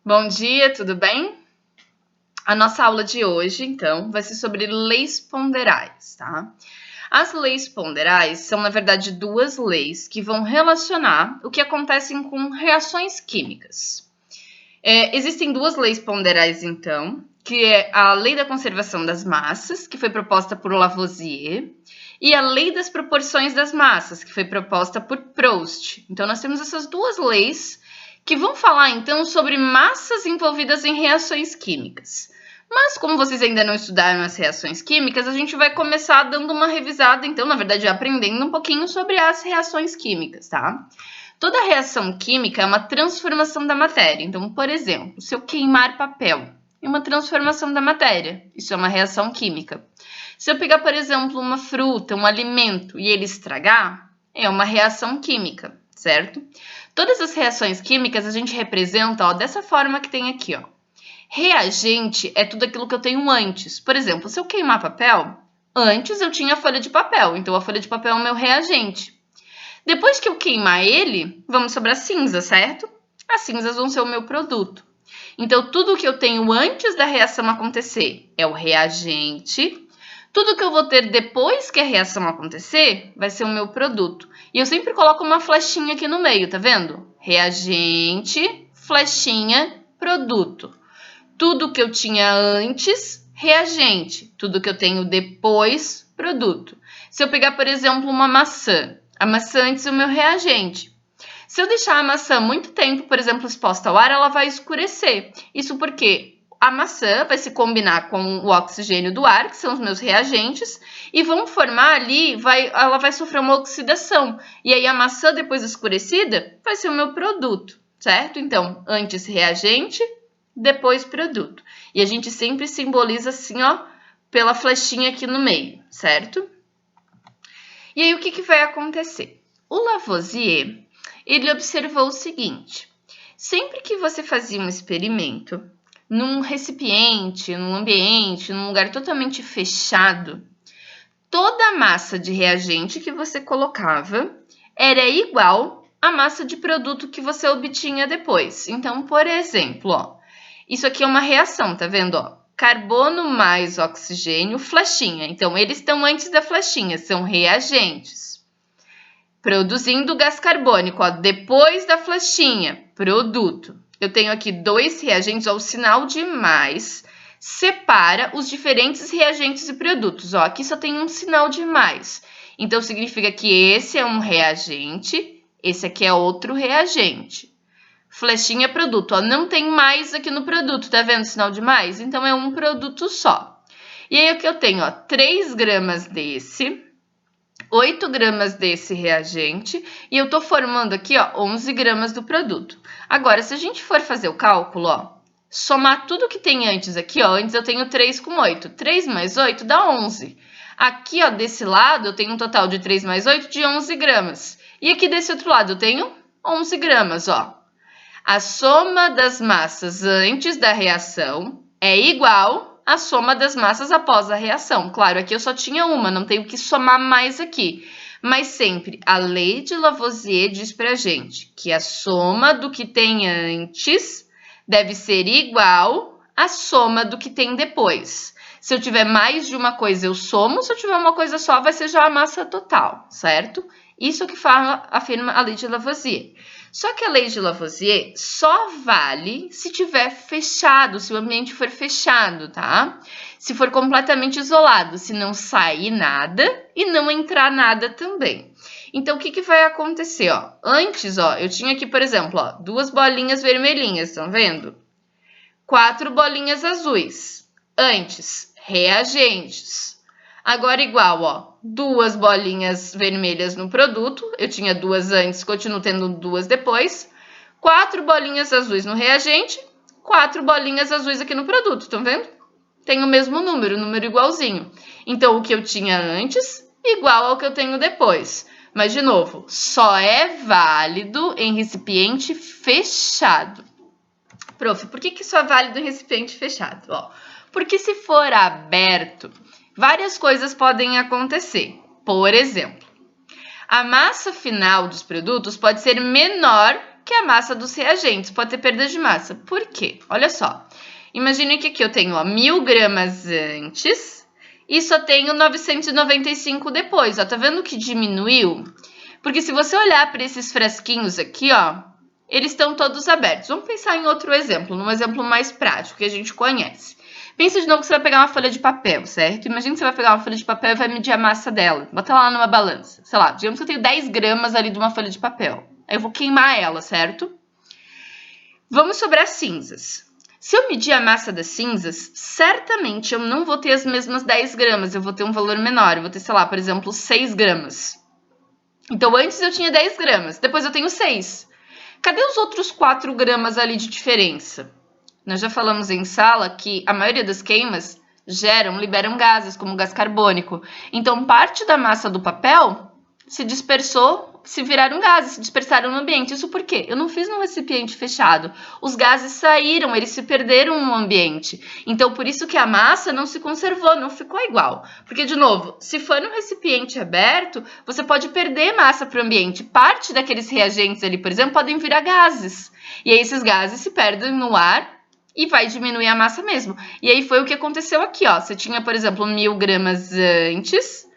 Bom dia, tudo bem? A nossa aula de hoje, então, vai ser sobre leis ponderais, tá? As leis ponderais são, na verdade, duas leis que vão relacionar o que acontece com reações químicas. Existem duas leis ponderais, então, que é a lei da conservação das massas, que foi proposta por Lavoisier, e a lei das proporções das massas, que foi proposta por Proust. Então, nós temos essas duas leis que vão falar, então, sobre massas envolvidas em reações químicas. Mas, como vocês ainda não estudaram as reações químicas, a gente vai começar dando uma revisada, então, na verdade, aprendendo um pouquinho sobre as reações químicas, tá? Toda reação química é uma transformação da matéria. Então, por exemplo, se eu queimar papel, é uma transformação da matéria. Isso é uma reação química. Se eu pegar, por exemplo, uma fruta, um alimento e ele estragar, é uma reação química, certo? Todas as reações químicas a gente representa dessa forma que tem aqui, ó. Reagente é tudo aquilo que eu tenho antes. Por exemplo, se eu queimar papel, antes eu tinha a folha de papel, então a folha de papel é o meu reagente. Depois que eu queimar ele, vamos sobrar cinza, certo? As cinzas vão ser o meu produto. Então, tudo que eu tenho antes da reação acontecer é o reagente. Tudo que eu vou ter depois que a reação acontecer vai ser o meu produto. E eu sempre coloco uma flechinha aqui no meio, tá vendo? Reagente, flechinha, produto. Tudo que eu tinha antes, reagente. Tudo que eu tenho depois, produto. Se eu pegar, por exemplo, uma maçã, a maçã antes é o meu reagente. Se eu deixar a maçã muito tempo, por exemplo, exposta ao ar, ela vai escurecer. Isso porque a maçã vai se combinar com o oxigênio do ar, que são os meus reagentes, e vão formar ali, ela vai sofrer uma oxidação. E aí a maçã, depois escurecida, vai ser o meu produto, certo? Então, antes reagente, depois produto. E a gente sempre simboliza assim, ó, pela flechinha aqui no meio, certo? E aí, o que vai acontecer? O Lavoisier, ele observou o seguinte: sempre que você fazia um experimento num recipiente, num ambiente, num lugar totalmente fechado, toda a massa de reagente que você colocava era igual à massa de produto que você obtinha depois. Então, por exemplo, ó, isso aqui é uma reação, tá vendo? Ó? Carbono mais oxigênio, flechinha. Então, eles estão antes da flechinha, são reagentes. Produzindo gás carbônico, ó, depois da flechinha, produto. Eu tenho aqui dois reagentes, ó, o sinal de mais separa os diferentes reagentes e produtos. Ó, aqui só tem um sinal de mais. Então, significa que esse é um reagente, esse aqui é outro reagente. Flechinha produto, ó, não tem mais aqui no produto, tá vendo o sinal de mais? Então, é um produto só. E aí, aqui eu tenho, ó, 3 gramas desse, 8 gramas desse reagente, e eu tô formando aqui, ó, 11 gramas do produto. Agora, se a gente for fazer o cálculo, ó, somar tudo que tem antes aqui, ó, antes eu tenho 3 com 8. 3 mais 8 dá 11. Aqui, ó, desse lado, eu tenho um total de 3 mais 8 de 11 gramas. E aqui desse outro lado, eu tenho 11 gramas, ó. A soma das massas antes da reação é igual à soma das massas após a reação. Claro, aqui eu só tinha uma, não tenho que somar mais aqui. Mas sempre a lei de Lavoisier diz pra gente que a soma do que tem antes deve ser igual à soma do que tem depois. Se eu tiver mais de uma coisa, eu somo. Se eu tiver uma coisa só, vai ser já a massa total, certo? Isso que afirma a lei de Lavoisier. Só que a lei de Lavoisier só vale se tiver fechado, se o ambiente for fechado, tá? Se for completamente isolado, se não sair nada e não entrar nada também. Então, o que vai acontecer, ó? Antes, ó, eu tinha aqui, por exemplo, ó, 2 bolinhas vermelhinhas, estão vendo? 4 bolinhas azuis. Antes, reagentes. Agora, igual, ó, 2 bolinhas vermelhas no produto. Eu tinha 2 antes, continuo tendo 2 depois. 4 bolinhas azuis no reagente. 4 bolinhas azuis aqui no produto, estão vendo? Tem o mesmo número igualzinho. Então, o que eu tinha antes, igual ao que eu tenho depois. Mas, de novo, só é válido em recipiente fechado. Prof, por que isso é válido em recipiente fechado? Ó, porque se for aberto, várias coisas podem acontecer. Por exemplo, a massa final dos produtos pode ser menor que a massa dos reagentes. Pode ter perda de massa. Por quê? Olha só. Imagine que aqui eu tenho 1.000 gramas antes e só tenho 995 depois. Ó, tá vendo que diminuiu? Porque se você olhar para esses frasquinhos aqui, ó, eles estão todos abertos. Vamos pensar em outro exemplo, num exemplo mais prático que a gente conhece. Pensa de novo que você vai pegar uma folha de papel, certo? Imagina que você vai pegar uma folha de papel e vai medir a massa dela. Bota lá numa balança. Sei lá, digamos que eu tenho 10 gramas ali de uma folha de papel. Aí eu vou queimar ela, certo? Vamos sobre as cinzas. Se eu medir a massa das cinzas, certamente eu não vou ter as mesmas 10 gramas. Eu vou ter um valor menor. Eu vou ter, sei lá, por exemplo, 6 gramas. Então, antes eu tinha 10 gramas. Depois eu tenho 6. Cadê os outros 4 gramas ali de diferença? Nós já falamos em sala que a maioria das queimas liberam gases, como gás carbônico. Então, parte da massa do papel se dispersou, se viraram gases, se dispersaram no ambiente. Isso por quê? Eu não fiz num recipiente fechado. Os gases saíram, eles se perderam no ambiente. Então, por isso que a massa não se conservou, não ficou igual. Porque, de novo, se for num recipiente aberto, você pode perder massa para o ambiente. Parte daqueles reagentes ali, por exemplo, podem virar gases. E aí, esses gases se perdem no ar e vai diminuir a massa mesmo. E aí, foi o que aconteceu aqui, ó. Você tinha, por exemplo, 1.000 gramas antes.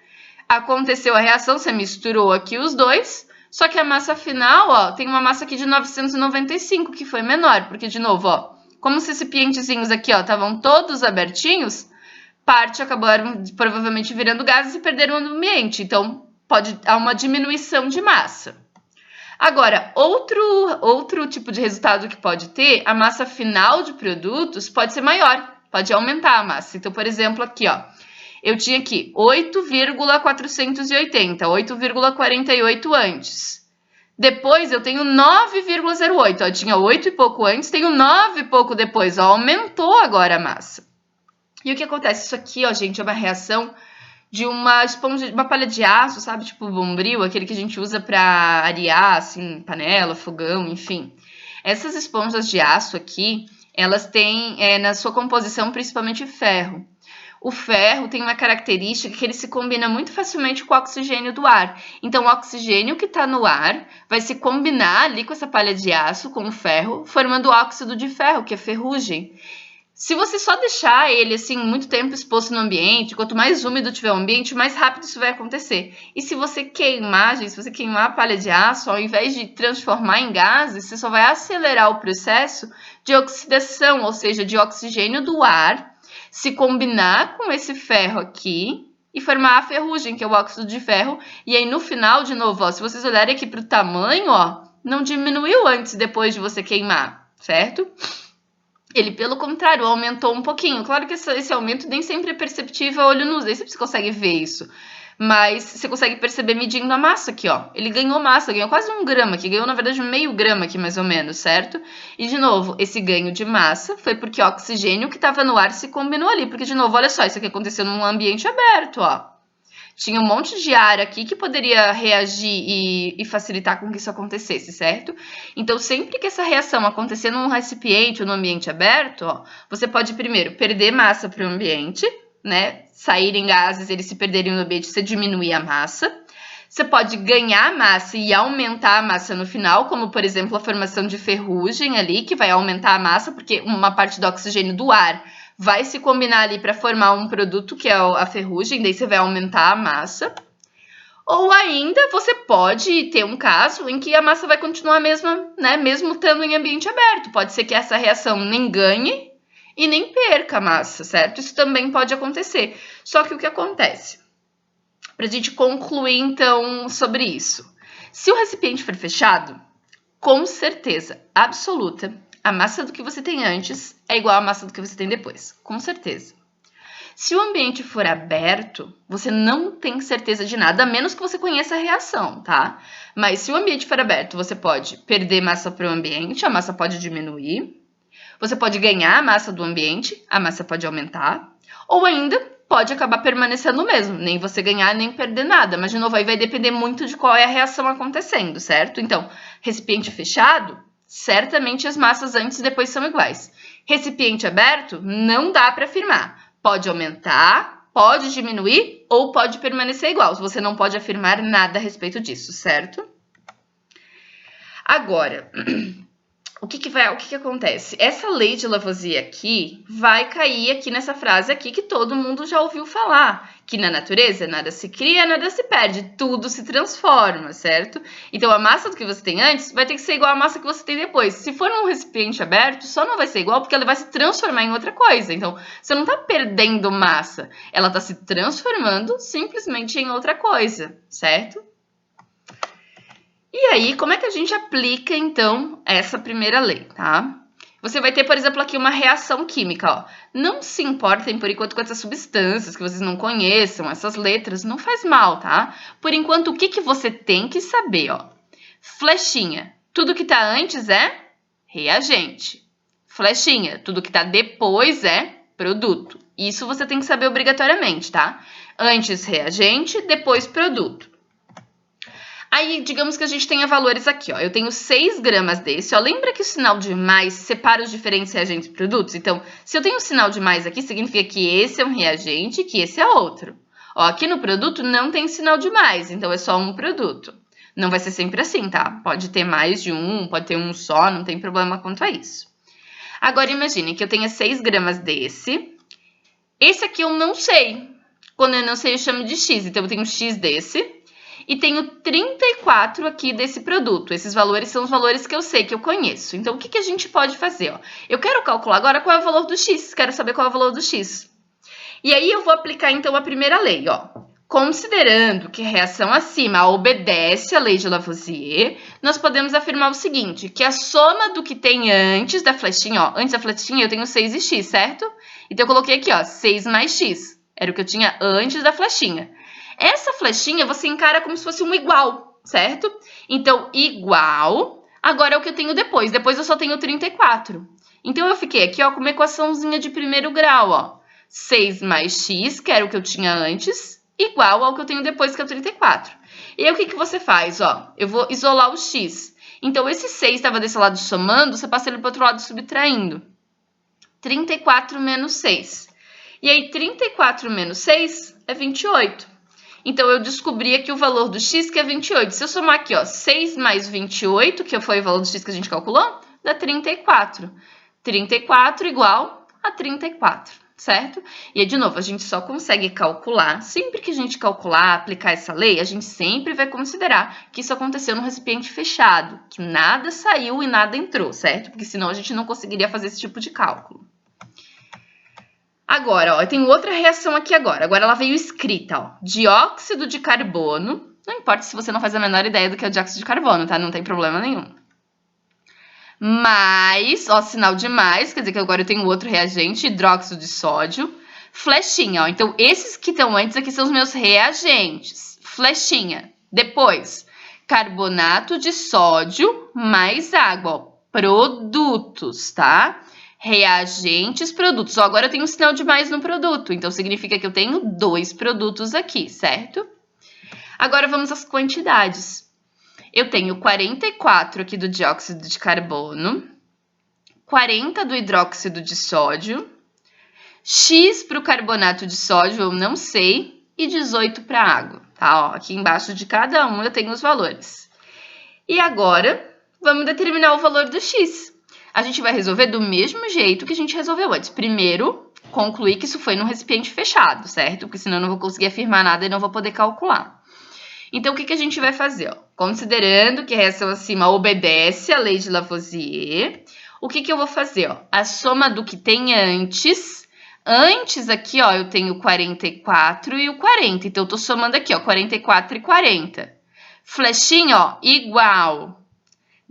Aconteceu a reação, você misturou aqui os dois, só que a massa final, ó, tem uma massa aqui de 995, que foi menor, porque, de novo, ó, como os recipientezinhos aqui, ó, estavam todos abertinhos, parte acabaram provavelmente virando gases e perderam no ambiente, então pode dar uma diminuição de massa. Agora, outro tipo de resultado que pode ter, a massa final de produtos pode ser maior, pode aumentar a massa. Então, por exemplo, aqui, ó, eu tinha aqui 8,480, 8,48 antes. Depois eu tenho 9,08. Eu tinha 8 e pouco antes, tenho 9 e pouco depois. Ó, aumentou agora a massa. E o que acontece? Isso aqui, ó, gente, é uma reação de uma esponja, uma palha de aço, sabe? Tipo bombril, aquele que a gente usa para arear, assim, panela, fogão, enfim. Essas esponjas de aço aqui, elas têm na sua composição principalmente ferro. O ferro tem uma característica que ele se combina muito facilmente com o oxigênio do ar. Então, o oxigênio que está no ar vai se combinar ali com essa palha de aço, com o ferro, formando óxido de ferro, que é ferrugem. Se você só deixar ele assim muito tempo exposto no ambiente, quanto mais úmido tiver o ambiente, mais rápido isso vai acontecer. E se você queimar, gente, se você queimar a palha de aço, ao invés de transformar em gases, você só vai acelerar o processo de oxidação, ou seja, de oxigênio do ar, se combinar com esse ferro aqui e formar a ferrugem, que é o óxido de ferro. E aí, no final, de novo, ó, se vocês olharem aqui para o tamanho, ó, não diminuiu antes e depois de você queimar, certo? Ele, pelo contrário, aumentou um pouquinho. Claro que esse aumento nem sempre é perceptível a olho nu, nem sempre você consegue ver isso. Mas você consegue perceber medindo a massa aqui, ó. Ele ganhou massa, ganhou quase 1 grama aqui, ganhou na verdade meio grama aqui mais ou menos, certo? E de novo, esse ganho de massa foi porque o oxigênio que estava no ar se combinou ali. Porque de novo, olha só, isso aqui aconteceu num ambiente aberto, ó. Tinha um monte de ar aqui que poderia reagir e facilitar com que isso acontecesse, certo? Então, sempre que essa reação acontecer num recipiente ou num ambiente aberto, ó, você pode primeiro perder massa para o ambiente, né? Saírem gases, eles se perderem no ambiente, você diminuir a massa. Você pode ganhar massa e aumentar a massa no final, como, por exemplo, a formação de ferrugem ali, que vai aumentar a massa, porque uma parte do oxigênio do ar vai se combinar ali para formar um produto que é a ferrugem, daí você vai aumentar a massa. Ou ainda você pode ter um caso em que a massa vai continuar a mesma, né, mesmo estando em ambiente aberto. Pode ser que essa reação nem ganhe e nem perca a massa, certo? Isso também pode acontecer. Só que o que acontece? Para a gente concluir, então, sobre isso. Se o recipiente for fechado, com certeza absoluta, a massa do que você tem antes é igual à massa do que você tem depois. Com certeza. Se o ambiente for aberto, você não tem certeza de nada, a menos que você conheça a reação, tá? Mas se o ambiente for aberto, você pode perder massa para o ambiente, a massa pode diminuir. Você pode ganhar a massa do ambiente, a massa pode aumentar. Ou ainda pode acabar permanecendo o mesmo, nem você ganhar nem perder nada. Mas, de novo, aí vai depender muito de qual é a reação acontecendo, certo? Então, recipiente fechado, certamente as massas antes e depois são iguais. Recipiente aberto, não dá para afirmar. Pode aumentar, pode diminuir ou pode permanecer igual. Você não pode afirmar nada a respeito disso, certo? Agora, o que acontece? Essa lei de Lavoisier aqui vai cair aqui nessa frase aqui que todo mundo já ouviu falar, que na natureza nada se cria, nada se perde, tudo se transforma, certo? Então a massa do que você tem antes vai ter que ser igual à massa que você tem depois. Se for num recipiente aberto, só não vai ser igual porque ela vai se transformar em outra coisa. Então você não está perdendo massa, ela está se transformando simplesmente em outra coisa, certo? E aí, como é que a gente aplica, então, essa primeira lei, tá? Você vai ter, por exemplo, aqui uma reação química, ó. Não se importem, por enquanto, com essas substâncias que vocês não conheçam, essas letras, não faz mal, tá? Por enquanto, o que você tem que saber, ó? Flechinha, tudo que tá antes é reagente. Flechinha, tudo que tá depois é produto. Isso você tem que saber obrigatoriamente, tá? Antes reagente, depois produto. Aí, digamos que a gente tenha valores aqui, ó. Eu tenho 6 gramas desse, ó. Lembra que o sinal de mais separa os diferentes reagentes e produtos? Então, se eu tenho um sinal de mais aqui, significa que esse é um reagente e que esse é outro. Ó, aqui no produto não tem sinal de mais, então é só um produto. Não vai ser sempre assim, tá? Pode ter mais de um, pode ter um só, não tem problema quanto a isso. Agora, imagine que eu tenha 6 gramas desse. Esse aqui eu não sei. Quando eu não sei, eu chamo de X. Então, eu tenho X desse. E tenho 34 aqui desse produto. Esses valores são os valores que eu sei, que eu conheço. Então, o que a gente pode fazer? Ó? Eu quero calcular agora qual é o valor do X. Quero saber qual é o valor do X. E aí, eu vou aplicar, então, a primeira lei. Ó. Considerando que a reação acima obedece à lei de Lavoisier, nós podemos afirmar o seguinte, que a soma do que tem antes da flechinha, ó, antes da flechinha eu tenho 6 e x, certo? Então, eu coloquei aqui, ó, 6 mais x. Era o que eu tinha antes da flechinha. Essa flechinha você encara como se fosse um igual, certo? Então, igual, agora é o que eu tenho depois. Depois eu só tenho 34. Então, eu fiquei aqui, ó, com uma equaçãozinha de primeiro grau, ó. 6 mais x, que era o que eu tinha antes, igual ao que eu tenho depois, que é o 34. E aí, o que você faz, ó? Eu vou isolar o x. Então, esse 6 estava desse lado somando, você passa ele para o outro lado subtraindo. 34 menos 6. E aí, 34 menos 6 é 28. Então, eu descobri aqui o valor do x, que é 28. Se eu somar aqui, ó, 6 mais 28, que foi o valor do x que a gente calculou, dá 34. 34 igual a 34, certo? E aí, de novo, a gente só consegue calcular. Sempre que a gente calcular, aplicar essa lei, a gente sempre vai considerar que isso aconteceu num recipiente fechado, que nada saiu e nada entrou, certo? Porque senão a gente não conseguiria fazer esse tipo de cálculo. Agora, ó, eu tenho outra reação aqui agora. Agora ela veio escrita, ó. Dióxido de carbono. Não importa se você não faz a menor ideia do que é o dióxido de carbono, tá? Não tem problema nenhum. Mais, ó, sinal de mais, quer dizer que agora eu tenho outro reagente, hidróxido de sódio. Flechinha, ó. Então, esses que estão antes aqui são os meus reagentes. Flechinha. Depois, carbonato de sódio mais água, ó. Produtos, tá? Reagentes, produtos. Ó, agora eu tenho um sinal de mais no produto, então significa que eu tenho 2 produtos aqui, certo? Agora vamos às quantidades. Eu tenho 44 aqui do dióxido de carbono, 40 do hidróxido de sódio, X para o carbonato de sódio, eu não sei, e 18 para a água, tá? Ó, aqui embaixo de cada um eu tenho os valores. E agora, vamos determinar o valor do X. A gente vai resolver do mesmo jeito que a gente resolveu antes. Primeiro, concluir que isso foi num recipiente fechado, certo? Porque senão eu não vou conseguir afirmar nada e não vou poder calcular. Então, o que a gente vai fazer? Ó? Considerando que a reação acima obedece à lei de Lavoisier, o que eu vou fazer? Ó? A soma do que tem antes. Antes aqui, ó, eu tenho 44 e o 40. Então, eu tô somando aqui, ó, 44 e 40. Flechinha, ó, igual.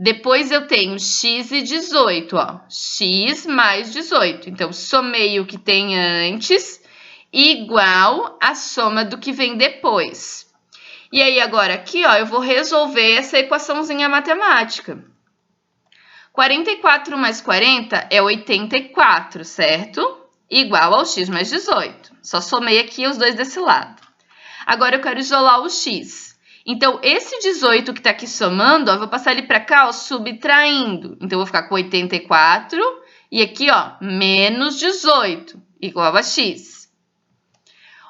Depois eu tenho x e 18, ó. X mais 18. Então, somei o que tem antes igual a soma do que vem depois. E aí, agora aqui, ó, eu vou resolver essa equaçãozinha matemática. 44 mais 40 é 84, certo? Igual ao x mais 18. Só somei aqui os dois desse lado. Agora, eu quero isolar o x. Então, esse 18 que está aqui somando, ó, eu vou passar ele para cá, ó, subtraindo. Então, eu vou ficar com 84 e aqui, ó, menos 18, igual a x.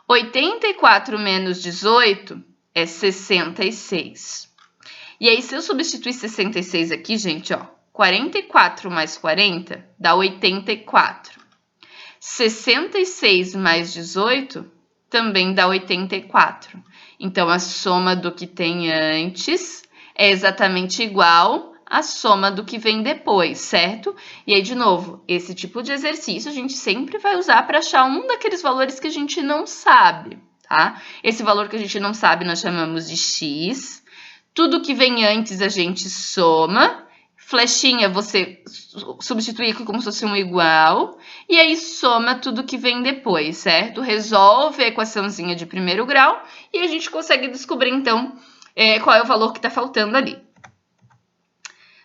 84 menos 18 é 66. E aí, se eu substituir 66 aqui, gente, ó, 44 mais 40 dá 84. 66 mais 18 também dá 84. Então, a soma do que tem antes é exatamente igual à soma do que vem depois, certo? E aí, de novo, esse tipo de exercício a gente sempre vai usar para achar um daqueles valores que a gente não sabe, tá? Esse valor que a gente não sabe nós chamamos de x. Tudo que vem antes a gente soma. Flechinha você substitui aqui como se fosse um igual. E aí soma tudo que vem depois, certo? Resolve a equaçãozinha de primeiro grau e a gente consegue descobrir, então, qual é o valor que está faltando ali.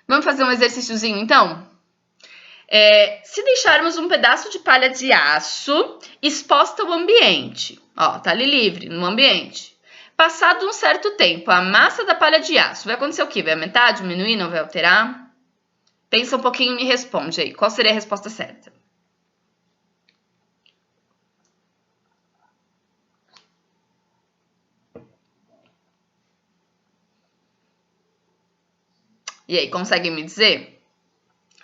Vamos fazer um exercíciozinho, então? Se deixarmos um pedaço de palha de aço exposta ao ambiente, ó, tá ali livre no ambiente. Passado um certo tempo, a massa da palha de aço vai acontecer o quê? Vai aumentar, diminuir, não vai alterar? Pensa um pouquinho e me responde aí. Qual seria a resposta certa? E aí, conseguem me dizer?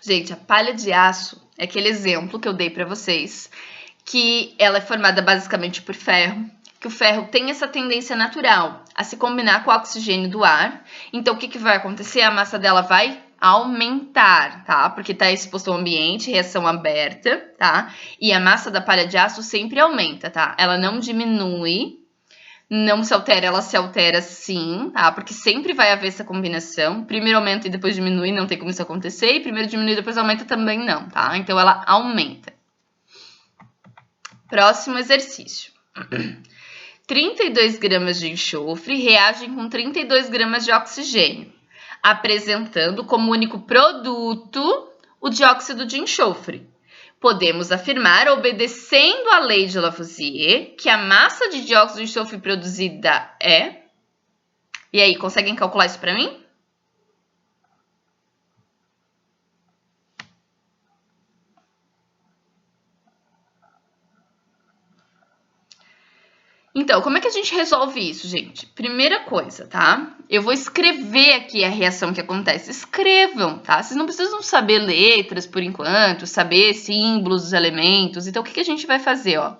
Gente, a palha de aço é aquele exemplo que eu dei para vocês, que ela é formada basicamente por ferro, que o ferro tem essa tendência natural a se combinar com o oxigênio do ar. Então, o que vai acontecer? A massa dela vai aumentar, tá? Porque está exposto ao ambiente, reação aberta, tá? E a massa da palha de aço sempre aumenta, tá? Ela não diminui, não se altera, ela se altera sim, tá? Porque sempre vai haver essa combinação. Primeiro aumenta e depois diminui, não tem como isso acontecer. E primeiro diminui e depois aumenta também não, tá? Então, ela aumenta. Próximo exercício. 32 gramas de enxofre reagem com 32 gramas de oxigênio, apresentando como único produto o dióxido de enxofre. Podemos afirmar, obedecendo à lei de Lavoisier, que a massa de dióxido de enxofre produzida é... E aí, conseguem calcular isso para mim? Então, como é que a gente resolve isso, gente? Primeira coisa, tá? Eu vou escrever aqui a reação que acontece. Escrevam, tá? Vocês não precisam saber letras por enquanto, saber símbolos dos elementos. Então, o que a gente vai fazer, ó?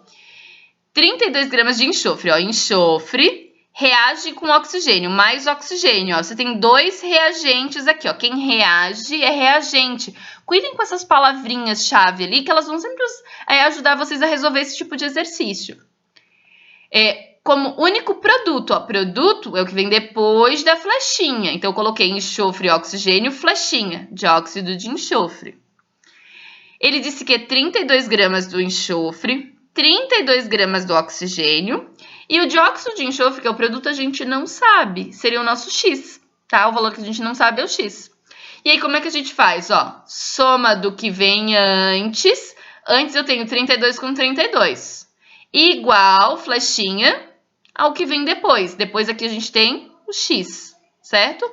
32 gramas de enxofre, ó. Enxofre reage com oxigênio, mais oxigênio, ó. Você tem dois reagentes aqui, ó. Quem reage é reagente. Cuidem com essas palavrinhas-chave ali, que elas vão sempre ajudar vocês a resolver esse tipo de exercício. Como único produto, ó, produto é o que vem depois da flechinha. Então, eu coloquei enxofre e oxigênio, flechinha, dióxido de enxofre. Ele disse que é 32 gramas do enxofre, 32 gramas do oxigênio, e o dióxido de enxofre, que é o produto, a gente não sabe, seria o nosso X, tá? O valor que a gente não sabe é o X. E aí, como é que a gente faz? Ó, soma do que vem antes. Antes eu tenho 32 com 32. Igual, flechinha, ao que vem depois. Depois aqui a gente tem o x, certo?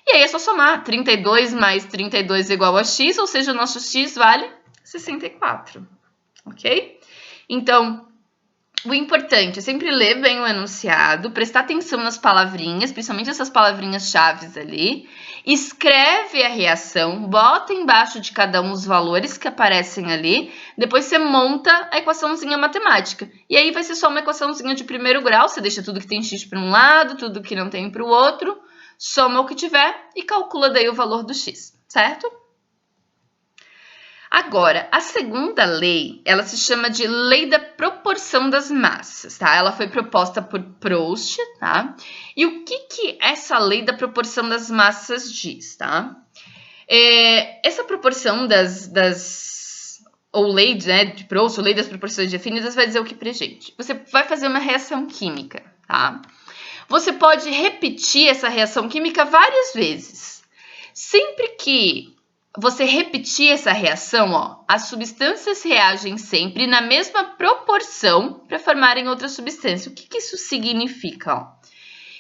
E aí é só somar 32 mais 32 igual a x, ou seja, o nosso x vale 64, ok? Então, o importante é sempre ler bem o enunciado, prestar atenção nas palavrinhas, principalmente essas palavrinhas-chaves ali, escreve a reação, bota embaixo de cada um os valores que aparecem ali, depois você monta a equaçãozinha matemática. E aí vai ser só uma equaçãozinha de primeiro grau, você deixa tudo que tem x para um lado, tudo que não tem para o outro, soma o que tiver e calcula daí o valor do x, certo? Agora, a segunda lei, ela se chama de lei da proporção das massas, tá? Ela foi proposta por Proust, tá? E o que essa lei da proporção das massas diz, tá? Essa proporção ou lei, né, de Proust, ou lei das proporções definidas, vai dizer o que pra gente? Você vai fazer uma reação química, tá? Você pode repetir essa reação química várias vezes. Sempre que você repetir essa reação, ó, as substâncias reagem sempre na mesma proporção para formarem outra substância. O que isso significa? Ó?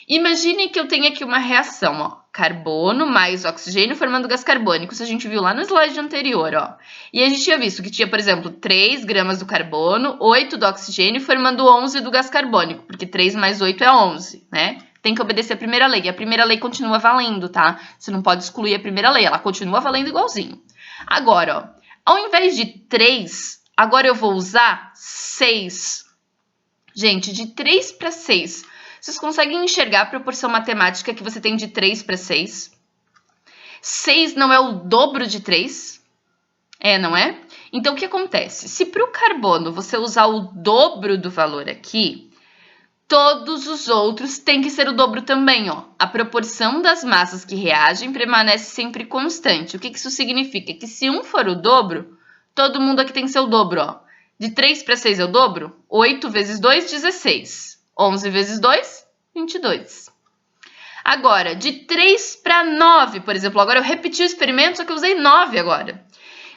Imagine que eu tenho aqui uma reação, ó, carbono mais oxigênio formando gás carbônico. Isso a gente viu lá no slide anterior, ó. E a gente tinha visto que tinha, por exemplo, 3 gramas do carbono, 8 do oxigênio formando 11 do gás carbônico, porque 3 mais 8 é 11, né? tem que obedecer a primeira lei. E a primeira lei continua valendo, tá? Você não pode excluir a primeira lei, ela continua valendo igualzinho. Agora, ó, ao invés de 3, agora eu vou usar 6. Gente, de 3 para 6, vocês conseguem enxergar a proporção matemática que você tem de 3 para 6? 6 não é o dobro de 3? É, não é? Então, o que acontece? Se para o carbono você usar o dobro do valor aqui, todos os outros têm que ser o dobro também, ó. A proporção das massas que reagem permanece sempre constante. O que isso significa? Que se um for o dobro, todo mundo aqui tem que ser o dobro, ó. De 3 para 6 é o dobro? 8 vezes 2, 16. 11 vezes 2, 22. Agora, de 3 para 9, por exemplo, agora eu repeti o experimento, só que eu usei 9 agora.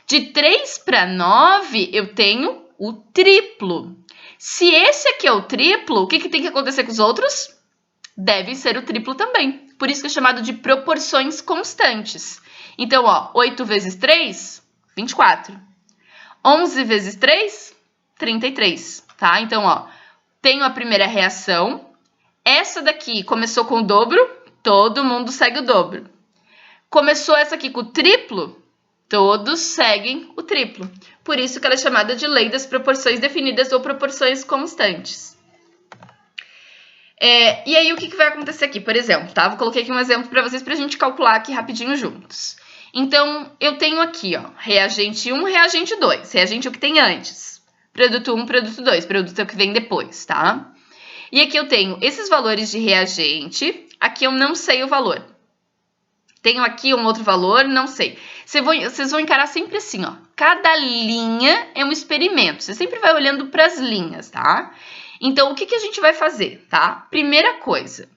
De 3 para 9, eu tenho o triplo. Se esse aqui é o triplo, o que tem que acontecer com os outros? Deve ser o triplo também. Por isso que é chamado de proporções constantes. Então, ó, 8 vezes 3, 24. 11 vezes 3, 33, tá? Então, ó, tenho a primeira reação. Essa daqui começou com o dobro, todo mundo segue o dobro. Começou essa aqui com o triplo, todos seguem o triplo. Por isso que ela é chamada de lei das proporções definidas ou proporções constantes. E aí, o que vai acontecer aqui? Por exemplo, tá? Vou colocar aqui um exemplo para vocês, para a gente calcular aqui rapidinho juntos. Então, eu tenho aqui, ó, reagente 1, reagente 2. Reagente é o que tem antes. Produto 1, produto 2. Produto é o que vem depois, tá? E aqui eu tenho esses valores de reagente. Aqui eu não sei o valor. Tenho aqui um outro valor, não sei. Vocês vão encarar sempre assim, ó. Cada linha é um experimento. Você sempre vai olhando para as linhas, tá? Então, o que a gente vai fazer, tá? Primeira coisa.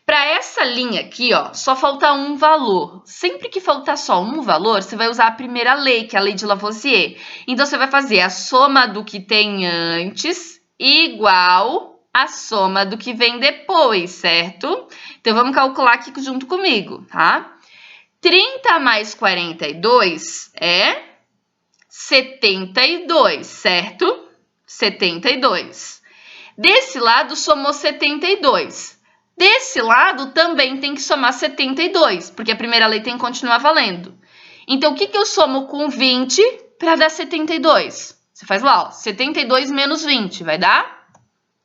Para essa linha aqui, ó, só falta um valor. Sempre que faltar só um valor, você vai usar a primeira lei, que é a lei de Lavoisier. Então, você vai fazer a soma do que tem antes igual a soma do que vem depois, certo? Então, vamos calcular aqui junto comigo, tá? 30 mais 42 é 72, certo? 72. Desse lado, somou 72. Desse lado, também tem que somar 72, porque a primeira lei tem que continuar valendo. Então, o que eu somo com 20 para dar 72? Você faz lá, ó, 72 menos 20, vai dar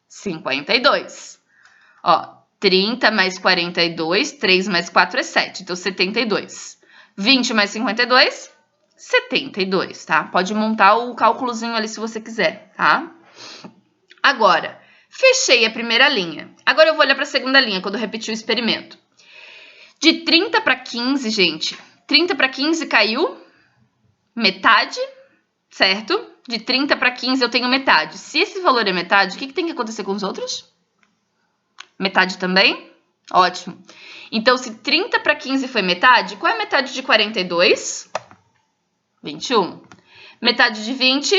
52. Ó, 30 mais 42, 3 mais 4 é 7, então 72. 20 mais 52, 72, tá? Pode montar o cálculozinho ali se você quiser, tá? Agora, fechei a primeira linha. Agora eu vou olhar para a segunda linha, quando eu repetir o experimento. De 30 para 15, gente, 30 para 15 caiu metade, certo? De 30 para 15 eu tenho metade. Se esse valor é metade, o que tem que acontecer com os outros? Metade também? Ótimo. Então, se 30 para 15 foi metade, qual é a metade de 42? 21. Metade de 20?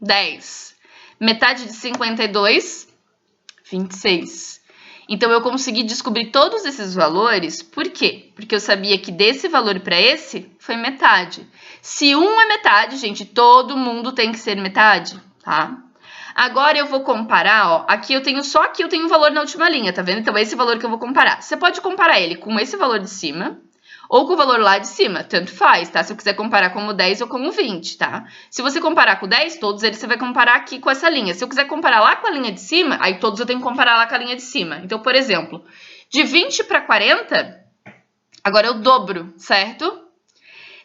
10. Metade de 52? 26. Então, eu consegui descobrir todos esses valores. Por quê? Porque eu sabia que desse valor para esse foi metade. Se um é metade, gente, todo mundo tem que ser metade, tá? Agora eu vou comparar, ó, aqui eu tenho um valor na última linha, tá vendo? Então, esse valor que eu vou comparar. Você pode comparar ele com esse valor de cima ou com o valor lá de cima, tanto faz, tá? Se eu quiser comparar com o 10 ou com o 20, tá? Se você comparar com o 10, todos eles você vai comparar aqui com essa linha. Se eu quiser comparar lá com a linha de cima, aí todos eu tenho que comparar lá com a linha de cima. Então, por exemplo, de 20 para 40, agora eu dobro, certo?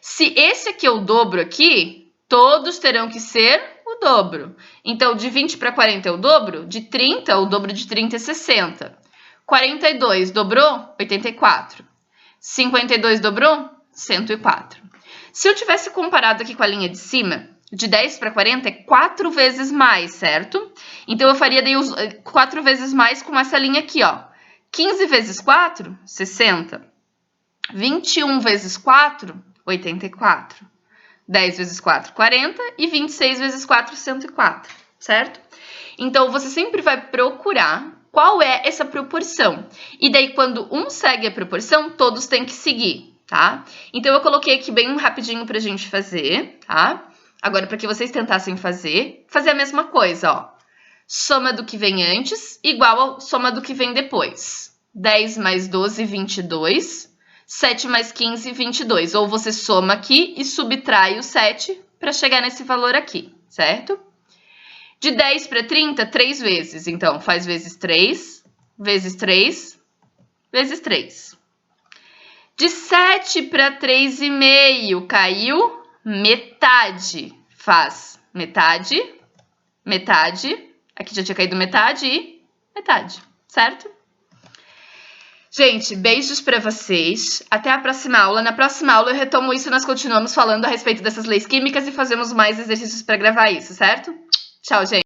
Se esse aqui é o dobro aqui, todos terão que ser o dobro. Então, de 20 para 40 é o dobro, de 30, o dobro de 30 é 60. 42 dobrou? 84. 52 dobrou? 104. Se eu tivesse comparado aqui com a linha de cima, de 10 para 40 é 4 vezes mais, certo? Então, eu faria daí 4 vezes mais com essa linha aqui, ó. 15 vezes 4, 60. 21 vezes 4, 84. 10 vezes 4, 40. E 26 vezes 4, 104, certo? Então, você sempre vai procurar qual é essa proporção. E daí, quando um segue a proporção, todos têm que seguir, tá? Então, eu coloquei aqui bem rapidinho pra gente fazer, tá? Agora, para que vocês tentassem fazer a mesma coisa, ó. soma do que vem antes, igual a soma do que vem depois. 10 mais 12, 22. 7 mais 15, 22. Ou você soma aqui e subtrai o 7 para chegar nesse valor aqui, certo? De 10 para 30, 3 vezes. Então, faz vezes 3, vezes 3, vezes 3. De 7 para 3,5, caiu metade. Faz metade, metade. Aqui já tinha caído metade e metade, certo? Gente, beijos para vocês. Até a próxima aula. Na próxima aula eu retomo isso e nós continuamos falando a respeito dessas leis químicas e fazemos mais exercícios para gravar isso, certo? Tchau, gente.